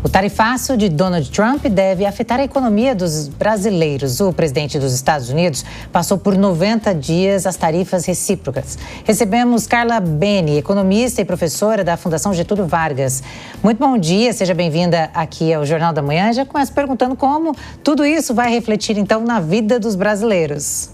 O tarifaço de Donald Trump deve afetar a economia dos brasileiros. O presidente dos Estados Unidos passou por 90 dias as tarifas recíprocas. Recebemos Carla Beni, economista e professora da Fundação Getúlio Vargas. Muito bom dia, seja bem-vinda aqui ao Jornal da Manhã. Já começo perguntando como tudo isso vai refletir, então, na vida dos brasileiros.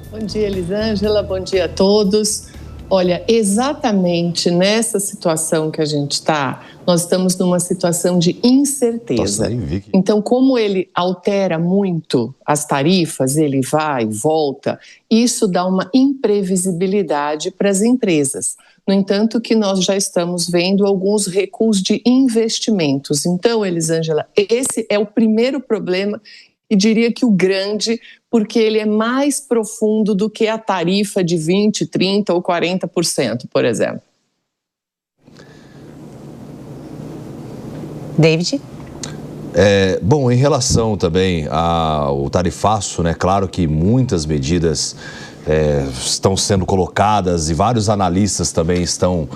Bom dia, Elisângela. Bom dia a todos. Olha, exatamente nessa situação que a gente está, nós estamos numa situação de incerteza. Então, como ele altera muito as tarifas, ele vai e volta, isso dá uma imprevisibilidade para as empresas. No entanto, que nós já estamos vendo alguns recuos de investimentos. Então, Elisângela, esse é o primeiro problema e diria que o grande, porque ele é mais profundo do que a tarifa de 20%, 30% ou 40%, por exemplo. David? Bom, em relação também ao tarifaço, né, claro que muitas medidas estão sendo colocadas e vários analistas também estão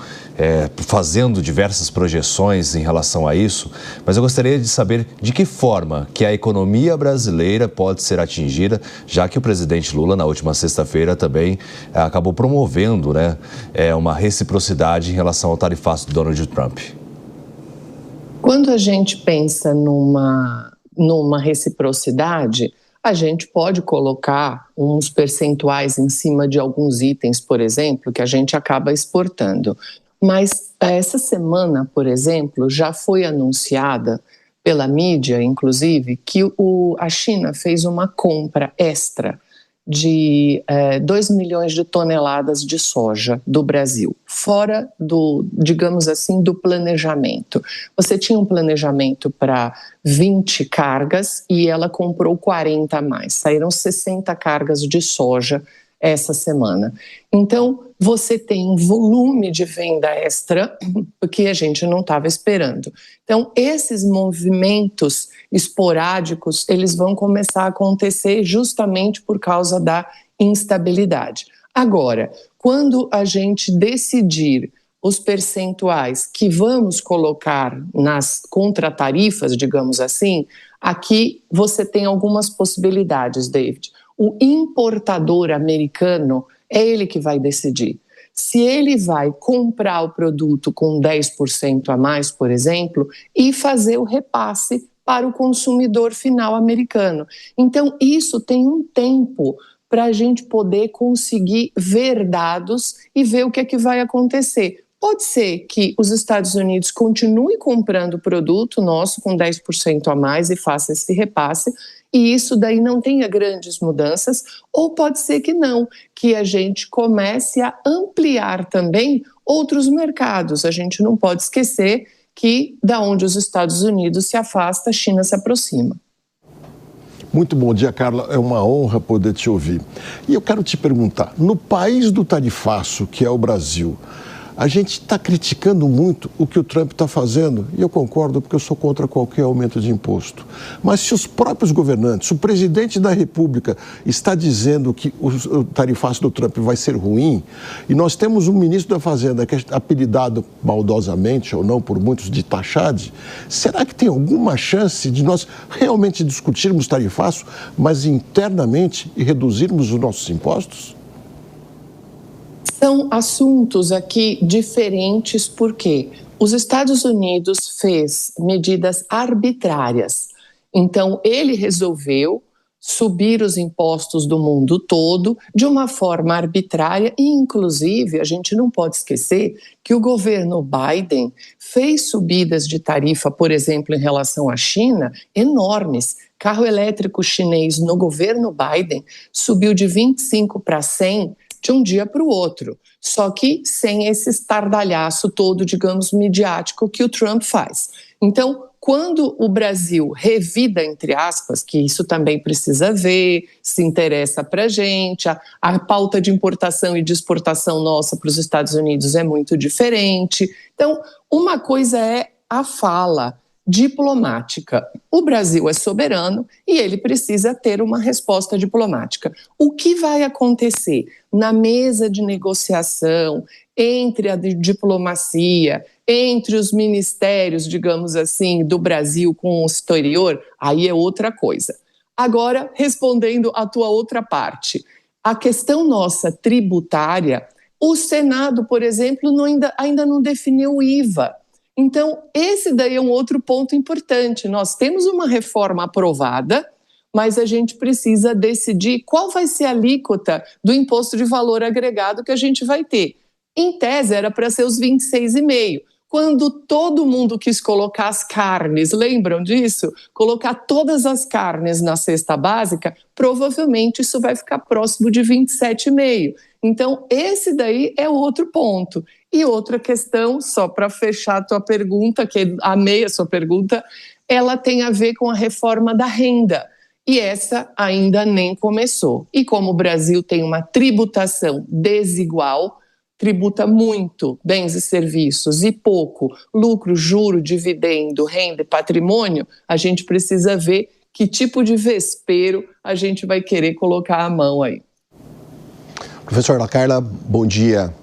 fazendo diversas projeções em relação a isso, mas eu gostaria de saber de que forma que a economia brasileira pode ser atingida, já que o presidente Lula, na última sexta-feira, também acabou promovendo, né, uma reciprocidade em relação ao tarifaço do Donald Trump. Quando a gente pensa numa reciprocidade, a gente pode colocar uns percentuais em cima de alguns itens, por exemplo, que a gente acaba exportando. Mas essa semana, por exemplo, já foi anunciada pela mídia, inclusive, que a China fez uma compra extra de 2 milhões de toneladas de soja do Brasil, fora digamos assim, do planejamento. Você tinha um planejamento para 20 cargas e ela comprou 40 a mais. Saíram 60 cargas de soja essa semana. Então, você tem um volume de venda extra que a gente não estava esperando. Então, esses movimentos esporádicos, eles vão começar a acontecer justamente por causa da instabilidade. Agora, quando a gente decidir os percentuais que vamos colocar nas contratarifas, digamos assim, aqui você tem algumas possibilidades, David. O importador americano é ele que vai decidir. Se ele vai comprar o produto com 10% a mais, por exemplo, e fazer o repasse para o consumidor final americano. Então, isso tem um tempo para a gente poder conseguir ver dados e ver o que é que vai acontecer. Pode ser que os Estados Unidos continuem comprando o produto nosso com 10% a mais e faça esse repasse, e isso daí não tenha grandes mudanças, ou pode ser que não, que a gente comece a ampliar também outros mercados. A gente não pode esquecer que da onde os Estados Unidos se afasta, a China se aproxima. Muito bom dia, Carla. É uma honra poder te ouvir. E eu quero te perguntar, no país do tarifaço, que é o Brasil, a gente está criticando muito o que o Trump está fazendo, e eu concordo porque eu sou contra qualquer aumento de imposto. Mas se os próprios governantes, o presidente da República está dizendo que o tarifaço do Trump vai ser ruim, e nós temos um ministro da Fazenda que é apelidado maldosamente, ou não por muitos, de taxade, será que tem alguma chance de nós realmente discutirmos tarifaço, mas internamente e reduzirmos os nossos impostos? São assuntos aqui diferentes porque os Estados Unidos fez medidas arbitrárias. Então, ele resolveu subir os impostos do mundo todo de uma forma arbitrária e, inclusive, a gente não pode esquecer que o governo Biden fez subidas de tarifa, por exemplo, em relação à China, enormes. Carro elétrico chinês no governo Biden subiu de 25 para 100 de um dia para o outro, só que sem esse estardalhaço todo, digamos, midiático que o Trump faz. Então, quando o Brasil revida, entre aspas, que isso também precisa ver, se interessa para a gente, a pauta de importação e de exportação nossa para os Estados Unidos é muito diferente. Então, uma coisa é a fala diplomática. O Brasil é soberano e ele precisa ter uma resposta diplomática. O que vai acontecer na mesa de negociação entre a diplomacia, entre os ministérios, digamos assim, do Brasil com o exterior, aí é outra coisa. Agora, respondendo à tua outra parte, a questão nossa tributária, o Senado, por exemplo, ainda não definiu o IVA. Então, esse daí é um outro ponto importante. Nós temos uma reforma aprovada, mas a gente precisa decidir qual vai ser a alíquota do imposto de valor agregado que a gente vai ter. Em tese, era para ser os 26,5%. Quando todo mundo quis colocar as carnes, lembram disso? Colocar todas as carnes na cesta básica, provavelmente isso vai ficar próximo de 27,5%. Então, esse daí é outro ponto. E outra questão, só para fechar a tua pergunta, que amei a sua pergunta, ela tem a ver com a reforma da renda. E essa ainda nem começou. E como o Brasil tem uma tributação desigual, tributa muito bens e serviços e pouco lucro, juro, dividendo, renda e patrimônio, a gente precisa ver que tipo de vespeiro a gente vai querer colocar a mão aí. Professora Ana Carla, bom dia.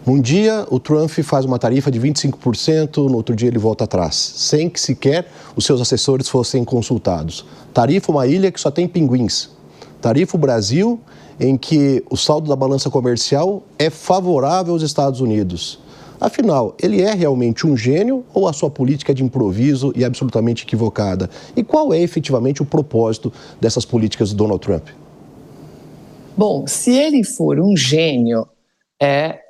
Um dia o Trump faz uma tarifa de 25%, no outro dia ele volta atrás, sem que sequer os seus assessores fossem consultados. Tarifa uma ilha que só tem pinguins. Tarifa o Brasil, em que o saldo da balança comercial é favorável aos Estados Unidos. Afinal, ele é realmente um gênio ou a sua política é de improviso e absolutamente equivocada? E qual é efetivamente o propósito dessas políticas do Donald Trump? Bom, se ele for um gênio,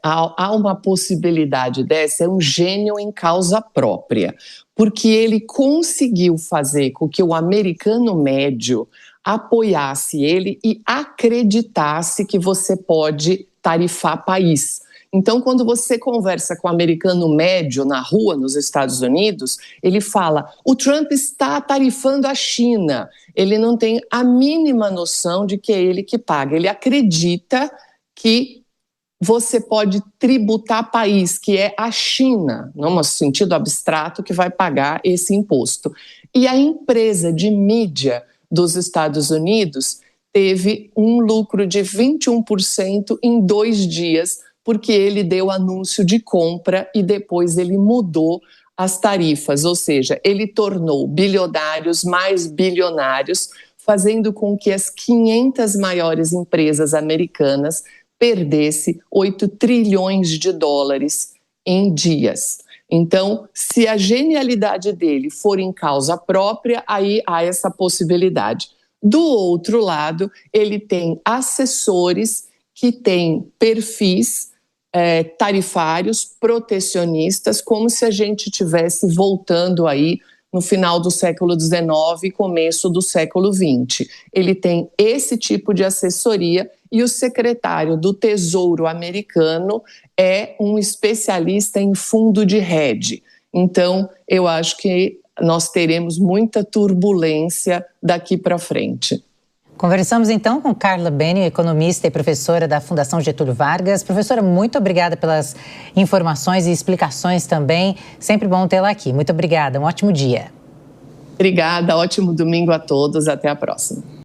há uma possibilidade dessa, é um gênio em causa própria, porque ele conseguiu fazer com que o americano médio apoiasse ele e acreditasse que você pode tarifar país. Então, quando você conversa com o americano médio na rua, nos Estados Unidos, ele fala, o Trump está tarifando a China. Ele não tem a mínima noção de que é ele que paga. Ele acredita que você pode tributar país, que é a China, no sentido abstrato, que vai pagar esse imposto. E a empresa de mídia dos Estados Unidos teve um lucro de 21% em 2 dias, porque ele deu anúncio de compra e depois ele mudou as tarifas, ou seja, ele tornou bilionários mais bilionários, fazendo com que as 500 maiores empresas americanas perdessem 8 trilhões de dólares em dias. Então, se a genialidade dele for em causa própria, aí há essa possibilidade. Do outro lado, ele tem assessores que têm perfis tarifários, protecionistas, como se a gente estivesse voltando aí no final do século XIX e começo do século XX. Ele tem esse tipo de assessoria e o secretário do Tesouro americano é um especialista em fundo de hedge. Então, eu acho que nós teremos muita turbulência daqui para frente. Conversamos então com Carla Beni, economista e professora da Fundação Getúlio Vargas. Professora, muito obrigada pelas informações e explicações também. Sempre bom tê-la aqui. Muito obrigada, um ótimo dia. Obrigada, ótimo domingo a todos. Até a próxima.